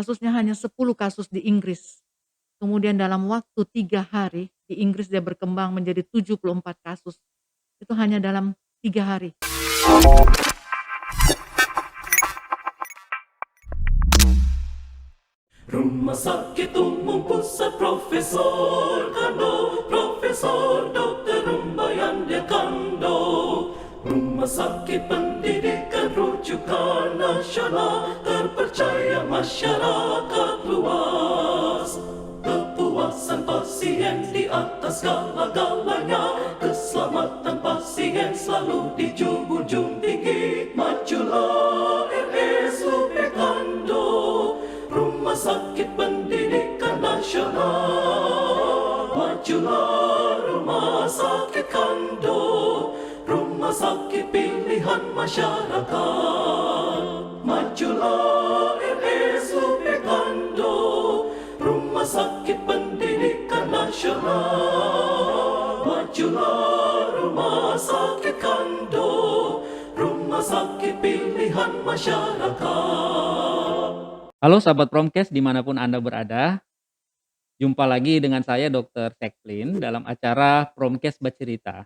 kasusnya hanya 10 kasus di Inggris. Kemudian dalam waktu 3 hari, di Inggris dia berkembang menjadi 74 kasus. Itu hanya dalam 3 hari. Rumah Sakit Umum Pusat Profesor Dr. Rumbayan Dekando. Rumah Sakit Pendidikan Rujukan Nasional, terpercaya masyarakat luas. Kepuasan pasien di atas segala-galanya, keselamatan pasien selalu dijunjung tinggi. Majulah RSUP Kando, Rumah Sakit Pendidikan Nasional. Majulah Rumah Sakit Kando, rumah sakit pilihan masyarakat. Majulah RSUP Kando, Rumah Sakit Pendidikan Nasional. Majulah Rumah Sakit Kando, rumah sakit pilihan masyarakat. Halo sahabat Promkes dimanapun Anda berada, jumpa lagi dengan saya Dr. Seklin dalam acara Promkes Bercerita.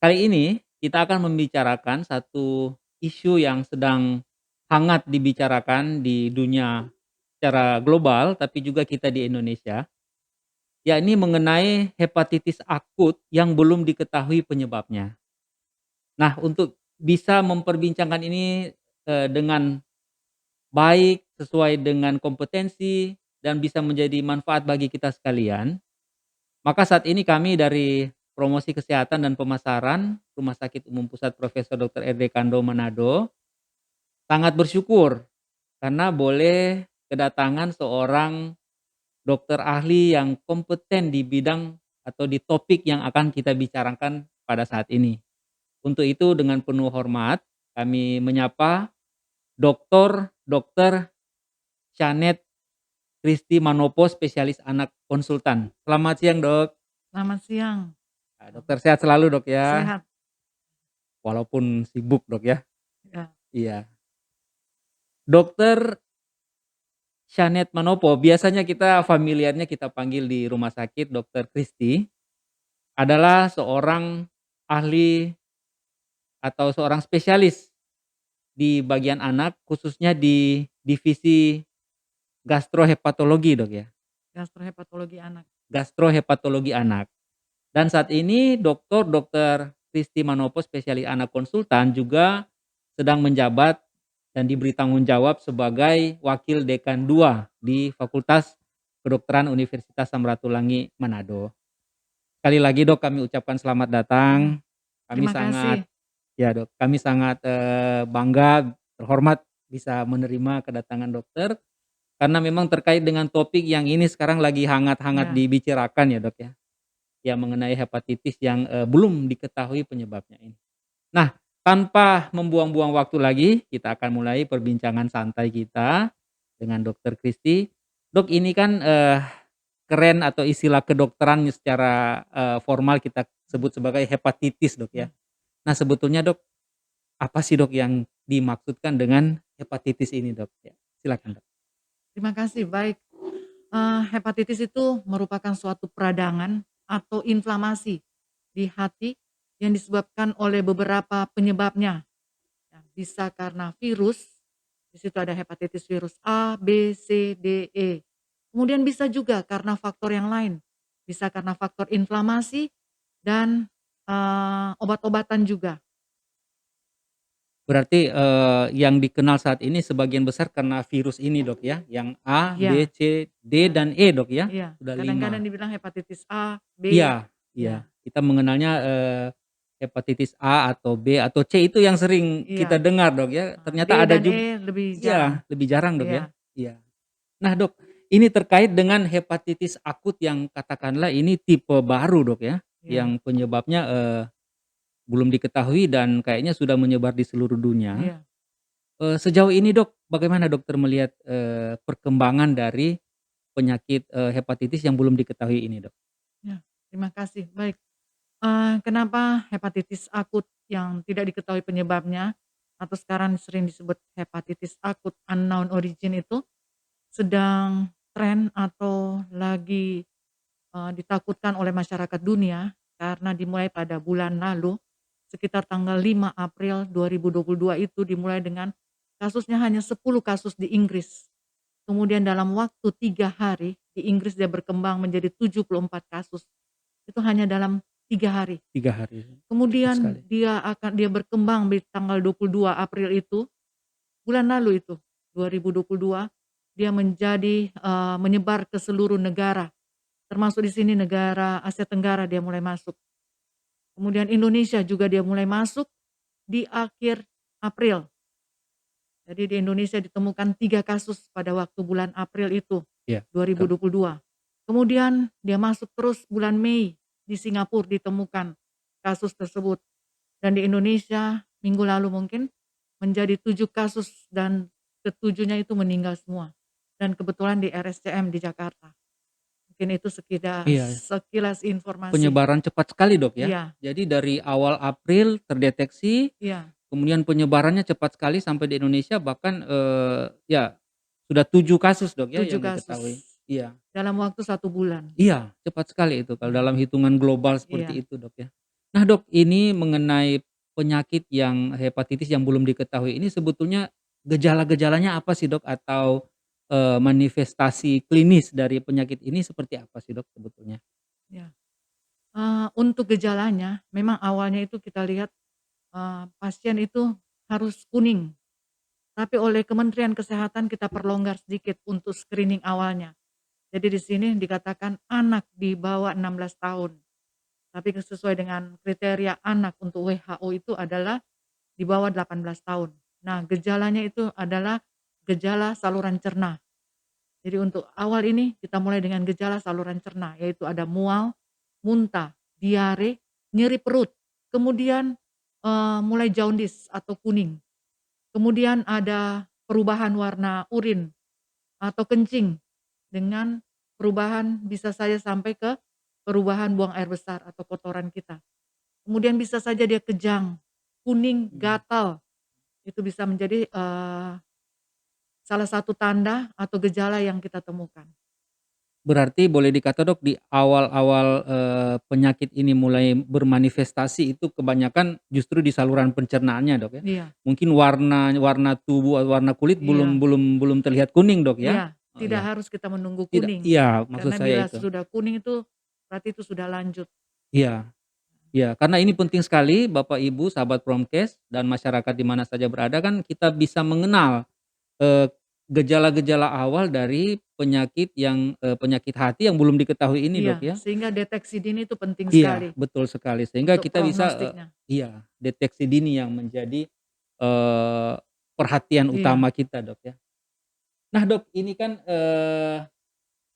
Kali ini kita akan membicarakan satu isu yang sedang hangat dibicarakan di dunia secara global, tapi juga kita di Indonesia, yakni mengenai hepatitis akut yang belum diketahui penyebabnya. Nah, untuk bisa memperbincangkan ini dengan baik, sesuai dengan kompetensi, dan bisa menjadi manfaat bagi kita sekalian, maka saat ini kami dari Promosi Kesehatan dan Pemasaran Rumah Sakit Umum Pusat Profesor Dr. R.D. Kando Manado sangat bersyukur karena boleh kedatangan seorang dokter ahli yang kompeten di bidang atau di topik yang akan kita bicarakan pada saat ini. Untuk itu dengan penuh hormat kami menyapa Dr. Shanet Kristi Manopo, spesialis anak konsultan. Selamat siang, Dok. Selamat siang. Dokter sehat selalu, Dok, ya. Sehat. Walaupun sibuk, Dok, ya. Ya. Iya. Dokter Shanet Manopo, biasanya kita familiarnya kita panggil di rumah sakit Dokter Kristi, adalah seorang ahli atau seorang spesialis di bagian anak, khususnya di divisi gastrohepatologi, Dok, ya. Gastrohepatologi anak. Gastrohepatologi anak. Dan saat ini Dokter Kristi Manopo, spesialis anak konsultan, juga sedang menjabat dan diberi tanggung jawab sebagai Wakil Dekan 2 di Fakultas Kedokteran Universitas Samratulangi Manado. Sekali lagi, Dok, kami ucapkan selamat datang. Kami Terima kasih. Dok, kami sangat bangga, terhormat bisa menerima kedatangan dokter karena memang terkait dengan topik yang ini sekarang lagi hangat-hangat Ya. dibicarakan ya, Dok, ya. Yang mengenai hepatitis yang belum diketahui penyebabnya ini. Nah, tanpa membuang-buang waktu lagi, kita akan mulai perbincangan santai kita dengan Dokter Kristi. Dok, ini kan keren atau istilah kedokteran secara formal kita sebut sebagai hepatitis, Dok, ya. Nah, sebetulnya, Dok, apa sih, Dok, yang dimaksudkan dengan hepatitis ini, Dok? Ya, silakan, Dok. Terima kasih. Baik. Hepatitis itu merupakan suatu peradangan atau inflamasi di hati yang disebabkan oleh beberapa penyebabnya. Ya, bisa karena virus, di situ ada hepatitis virus A, B, C, D, E. Kemudian bisa juga karena faktor yang lain, bisa karena faktor inflamasi dan obat-obatan juga. Berarti yang dikenal saat ini sebagian besar karena virus ini, Dok, ya, yang A, B, Iya, C, D, iya, dan E, Dok, ya? iya. Sudah Kadang-kadang 5. dibilang hepatitis A, B, Iya, iya. ya, Kita mengenalnya hepatitis A atau B atau C itu yang sering kita iya. dengar, Dok, ya. D Ternyata ada dan juga. E lebih jarang. Iya, lebih jarang, Dok, ya. Iya, Iya. Nah, Dok, ini terkait dengan hepatitis akut yang katakanlah ini tipe baru, Dok, ya, iya, yang penyebabnya belum diketahui dan kayaknya sudah menyebar di seluruh dunia. iya. Sejauh ini, Dok, bagaimana dokter melihat perkembangan dari penyakit hepatitis yang belum diketahui ini, Dok? Ya, terima kasih. Baik, kenapa hepatitis akut yang tidak diketahui penyebabnya? atau sekarang sering disebut hepatitis akut unknown origin itu sedang tren atau lagi, ditakutkan oleh masyarakat dunia karena dimulai pada bulan lalu, sekitar tanggal 5 April 2022 itu dimulai dengan kasusnya hanya 10 kasus di Inggris. Kemudian dalam waktu 3 hari di Inggris dia berkembang menjadi 74 kasus. Itu hanya dalam 3 hari. 3 hari, cepat Kemudian sekali. dia berkembang di tanggal 22 April itu, bulan lalu itu, 2022, dia menjadi, menyebar ke seluruh negara, termasuk di sini negara Asia Tenggara dia mulai masuk. Kemudian Indonesia juga dia mulai masuk di akhir April. Jadi di Indonesia ditemukan 3 kasus pada waktu bulan April itu, Iya, betul. 2022. Kemudian dia masuk terus bulan Mei, di Singapura ditemukan kasus tersebut. Dan di Indonesia minggu lalu mungkin menjadi 7 kasus dan ketujuhnya itu meninggal semua. Dan kebetulan di RSCM di Jakarta. Mungkin itu Iya, sekilas informasi. penyebaran cepat sekali, Dok, ya. Iya, Jadi dari awal April terdeteksi, iya, kemudian penyebarannya cepat sekali sampai di Indonesia bahkan, ya sudah 7 kasus, Dok, ya 7 yang kasus diketahui. Iya. dalam waktu 1 bulan. Iya, cepat sekali itu kalau Iya, dalam hitungan global seperti iya, itu, Dok, ya. Nah, Dok, ini mengenai penyakit yang hepatitis yang belum diketahui ini sebetulnya gejala-gejalanya apa sih, Dok? Atau, manifestasi klinis dari penyakit ini seperti apa sih, Dok, sebetulnya? iya. Untuk gejalanya memang awalnya itu kita lihat, pasien itu harus kuning, tapi oleh Kementerian Kesehatan kita perlonggar sedikit untuk screening awalnya. Jadi di sini dikatakan anak di bawah 16 tahun, tapi sesuai dengan kriteria anak untuk WHO itu adalah di bawah 18 tahun. Nah, gejalanya itu adalah gejala saluran cerna. Jadi untuk awal ini kita mulai dengan gejala saluran cerna, yaitu ada mual, muntah, diare, nyeri perut, kemudian, mulai jaundice atau kuning, kemudian ada perubahan warna urin atau kencing dengan perubahan bisa saja sampai ke perubahan buang air besar atau kotoran kita. Kemudian bisa saja dia kejang, kuning, Mmm. gatal, itu bisa menjadi, salah satu tanda atau gejala yang kita temukan. Berarti boleh dikata, Dok, di awal-awal, penyakit ini mulai bermanifestasi itu kebanyakan justru di saluran pencernaannya, Dok, ya? Iya, Mungkin warna warna tubuh atau warna kulit iya. belum terlihat kuning, Dok, ya? Iya, Oh, tidak iya. harus kita menunggu Tidak, kuning, iya, maksud karena saya bila itu. sudah kuning itu berarti itu sudah lanjut. Iya, iya, karena ini penting sekali Bapak, Ibu, sahabat Promkes dan masyarakat di mana saja berada kan kita bisa mengenal, eee, gejala-gejala awal dari penyakit penyakit hati yang belum diketahui ini, Iya, Dok, ya. sehingga deteksi dini itu penting sekali Iya, betul sekali sehingga untuk kita bisa, prognostiknya. iya, deteksi dini yang menjadi, eee, perhatian Iya, utama kita, Dok, ya. Nah, Dok, ini kan,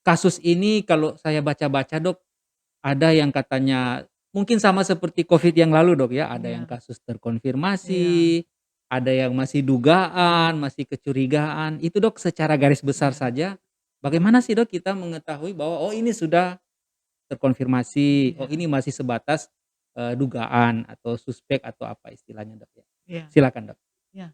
kasus ini kalau saya baca-baca, Dok, ada yang katanya mungkin sama seperti Covid yang lalu, Dok, ya, ada yang iya, kasus iya, terkonfirmasi, ada yang masih dugaan, masih kecurigaan. Itu, Dok, secara garis besar iya, saja, bagaimana sih, Dok, kita mengetahui bahwa, oh, ini sudah terkonfirmasi, oh, iya, ini masih sebatas, dugaan atau suspek atau apa istilahnya, Dok, ya? iya, Silakan, Dok. iya.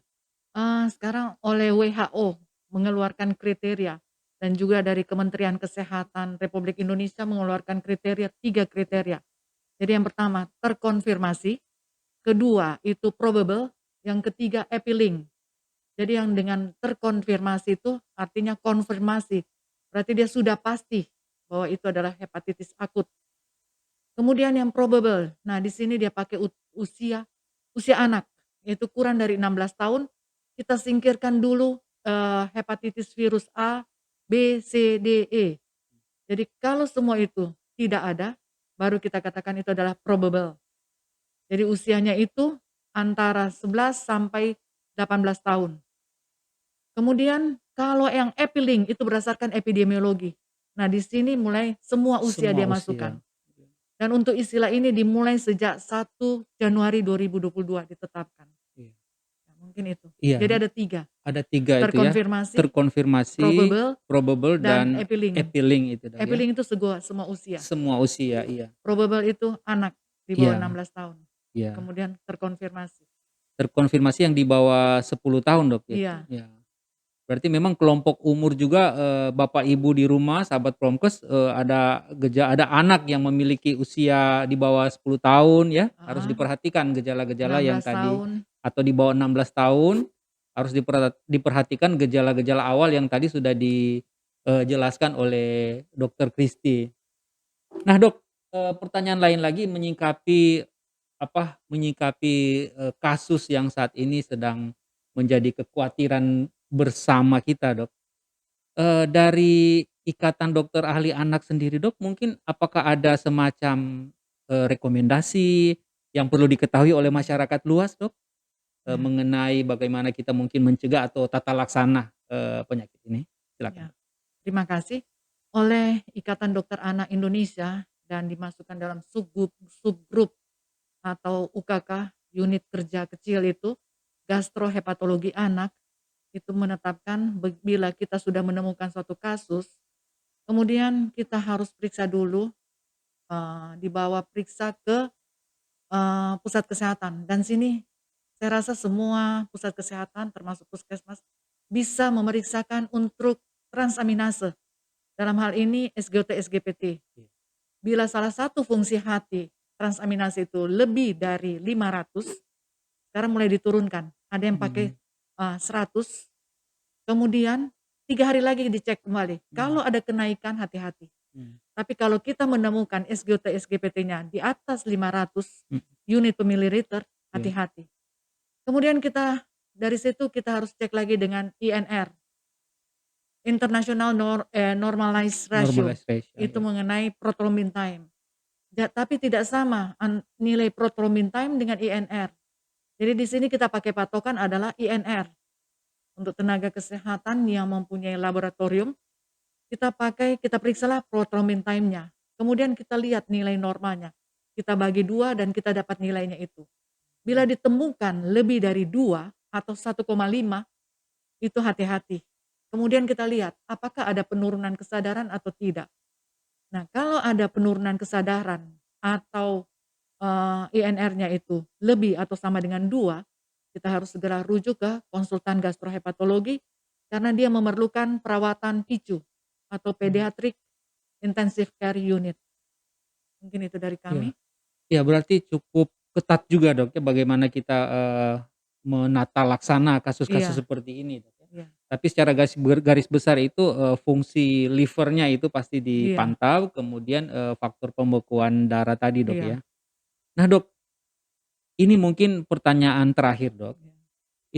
Sekarang oleh WHO mengeluarkan kriteria dan juga dari Kementerian Kesehatan Republik Indonesia mengeluarkan kriteria, 3 kriteria. Jadi yang pertama terkonfirmasi, kedua itu probable, yang ketiga epi-link. Jadi yang dengan terkonfirmasi itu artinya konfirmasi, berarti dia sudah pasti bahwa itu adalah hepatitis akut. Kemudian yang probable, nah di sini dia pakai usia usia anak, yaitu kurang dari 16 tahun, kita singkirkan dulu, hepatitis virus A, B, C, D, E. Jadi kalau semua itu tidak ada, baru kita katakan itu adalah probable. Jadi usianya itu antara 11 sampai 18 tahun. Kemudian kalau yang epi-link itu berdasarkan epidemiologi. Nah, di sini mulai semua usia Semua dia masukkan. usia. Dan untuk istilah ini dimulai sejak 1 Januari 2022 ditetapkan. Iya. Nah, mungkin itu. Iya, Jadi ada 3, ada 3 itu ya, terkonfirmasi, terkonfirmasi, probable, probable, dan dan epi-link. epi-link itu, Dok, ya? Epi-link itu semua usia. Semua usia, iya. Probable itu anak di bawah Iya, 16 tahun. iya. Kemudian terkonfirmasi. Terkonfirmasi yang di bawah 10 tahun, Dok, ya? Iya, Ya. Berarti memang kelompok umur juga, bapak ibu di rumah sahabat Promkes, ada anak yang memiliki usia di bawah 10 tahun ya, harus heeh, diperhatikan gejala-gejala yang 16 tadi tahun, atau di bawah 16 tahun, harus diperhatikan gejala-gejala awal yang tadi sudah jelaskan oleh Dokter Kristi. Nah, Dok, pertanyaan lain lagi menyikapi, kasus yang saat ini sedang menjadi kekhawatiran bersama kita, Dok. Dari Ikatan Dokter Ahli Anak sendiri, Dok, mungkin apakah ada semacam, rekomendasi yang perlu diketahui oleh masyarakat luas, Dok, ya, mengenai bagaimana kita mungkin mencegah atau tata laksana, penyakit ini? Silakan, ya. Dok. Terima kasih. Oleh Ikatan Dokter Anak Indonesia dan dimasukkan dalam subgrup atau UKK, unit kerja kecil itu, gastrohepatologi anak, itu menetapkan bila kita sudah menemukan suatu kasus, kemudian kita harus periksa dulu, dibawa periksa ke, pusat kesehatan dan sini saya rasa semua pusat kesehatan termasuk puskesmas bisa memeriksakan untuk transaminase, dalam hal ini SGOT-SGPT. Iya. Bila salah satu fungsi hati transaminase itu lebih dari 500, sekarang mulai diturunkan, ada yang pakai, Mhm, 100, kemudian 3 hari lagi dicek kembali, mhm, kalau ada kenaikan hati-hati. mhm, Tapi kalau kita menemukan SGOT, SGPT-nya di atas 500 mhm, unit per mililiter, iya. hati-hati. Kemudian kita dari situ kita harus cek lagi dengan INR, Normalized Ratio, Normalized ratio, itu ya. mengenai prothrombin time. Tapi tidak sama nilai prothrombin time dengan INR. Jadi di sini kita pakai patokan adalah INR. Untuk tenaga kesehatan yang mempunyai laboratorium, kita periksalah prothrombin time-nya. Kemudian kita lihat nilai normalnya. Kita bagi 2 dan kita dapat nilainya itu. Bila Mhm, ditemukan lebih dari 2 atau 1,5, itu hati-hati. Kemudian kita lihat apakah ada penurunan kesadaran atau tidak. Nah, kalau ada penurunan kesadaran atau, INR-nya itu lebih atau sama dengan 2, kita harus segera rujuk ke konsultan gastrohepatologi karena dia memerlukan perawatan PICU atau mhm, Pediatric Intensive Care Unit. Mungkin itu dari iya. kami. Ya berarti cukup ketat juga, Dok, ya bagaimana kita, menata laksana kasus-kasus Iya, seperti ini, Dok, ya. iya, Tapi secara garis besar itu, fungsi livernya itu pasti iya, dipantau, kemudian, faktor pembekuan darah tadi, Dok, iya, ya. Nah, Dok, ini mungkin pertanyaan terakhir, Dok. iya,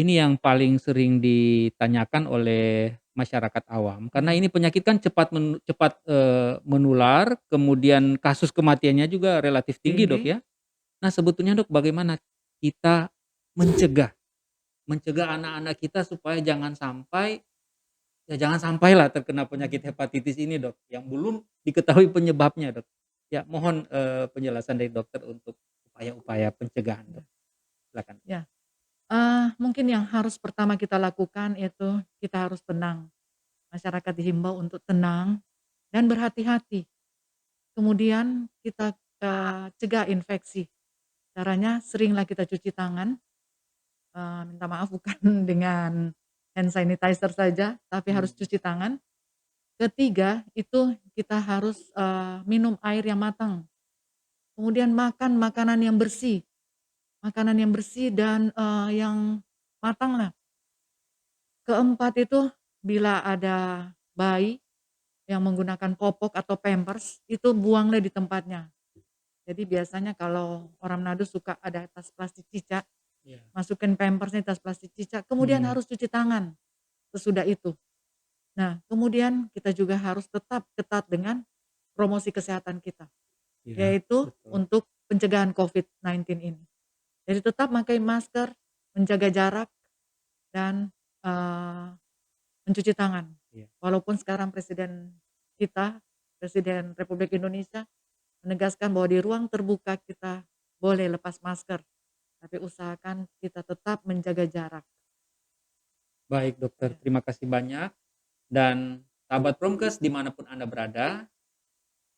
Ini yang paling sering ditanyakan oleh masyarakat awam, karena iya, ini penyakit kan cepat menular, kemudian kasus kematiannya juga relatif tinggi, Dok, tinggi, ya. Nah, sebetulnya, Dok, bagaimana kita mencegah mencegah anak-anak kita supaya jangan sampailah terkena penyakit mhm, hepatitis ini, Dok, yang belum diketahui penyebabnya, Dok. Ya, mohon, penjelasan dari dokter untuk upaya-upaya pencegahan, iya, Dok. Silakan. iya. Mungkin yang harus pertama kita lakukan itu kita harus tenang. Masyarakat dihimbau untuk tenang dan berhati-hati. Kemudian kita, cegah infeksi. Caranya seringlah kita cuci tangan, minta maaf bukan dengan hand sanitizer saja, tapi harus Mhm, cuci tangan. Ketiga, itu kita harus, minum air yang matang, kemudian makan makanan yang bersih dan, yang matanglah. Keempat itu, bila ada bayi yang menggunakan popok atau pampers, itu buanglah di tempatnya. Jadi biasanya kalau orang Manado suka ada tas plastik cicak, iya, masukin pampersnya tas plastik cicak, kemudian mhm, harus cuci tangan sesudah itu. Nah, kemudian kita juga harus tetap ketat dengan promosi kesehatan kita, iya, yaitu betul, untuk pencegahan COVID-19 ini. Jadi tetap pakai masker, menjaga jarak, dan, mencuci tangan. iya. Walaupun sekarang kita, Presiden Republik Indonesia menegaskan bahwa di ruang terbuka kita boleh lepas masker, tapi usahakan kita tetap menjaga jarak. Baik, dokter, Ya, terima kasih banyak dan sahabat Promkes dimanapun Anda berada,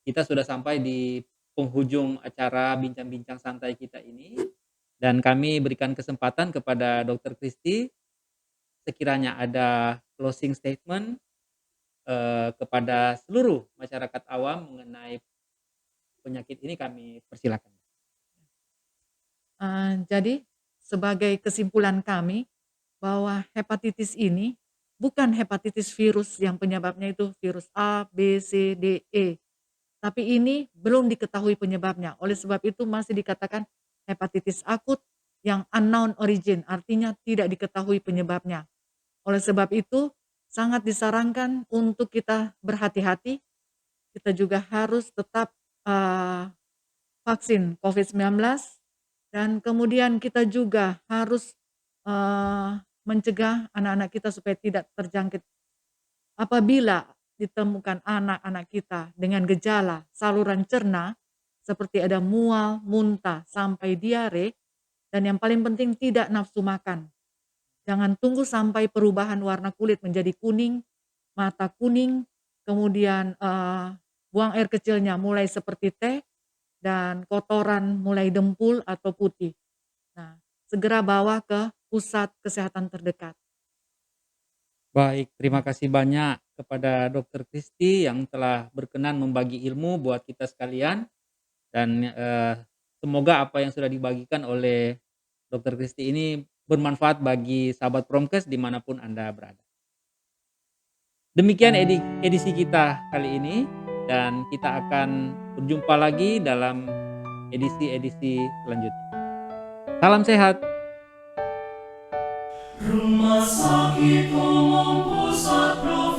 kita sudah sampai di penghujung acara bincang-bincang santai kita ini. Dan kami berikan kesempatan kepada Dokter Kristi, sekiranya ada closing statement, kepada seluruh masyarakat awam mengenai penyakit ini, kami persilakan. Jadi sebagai kesimpulan kami bahwa hepatitis ini bukan hepatitis virus yang penyebabnya itu virus A, B, C, D, E. Tapi ini belum diketahui penyebabnya. Oleh sebab itu masih dikatakan hepatitis akut yang unknown origin, artinya tidak diketahui penyebabnya. Oleh sebab itu sangat disarankan untuk kita berhati-hati. Kita juga harus tetap vaksin COVID-19 dan kemudian kita juga harus mencegah anak-anak kita supaya tidak terjangkit. Apabila ditemukan anak-anak kita dengan gejala saluran cerna seperti ada mual, muntah, sampai diare, dan yang paling penting tidak nafsu makan. Jangan tunggu sampai perubahan warna kulit menjadi kuning, mata kuning, kemudian buang air kecilnya mulai seperti teh, dan kotoran mulai dempul atau putih. Nah, segera bawa ke pusat kesehatan terdekat. Baik, terima kasih banyak kepada Dokter Kristi yang telah berkenan membagi ilmu buat kita sekalian, dan semoga apa yang sudah dibagikan oleh Dokter Kristi ini bermanfaat bagi sahabat Promkes dimanapun Anda berada. Demikian edisi kita kali ini, dan kita akan berjumpa lagi dalam edisi-edisi selanjutnya. Salam sehat. Rumah Sakit Umum Pusat Provinsi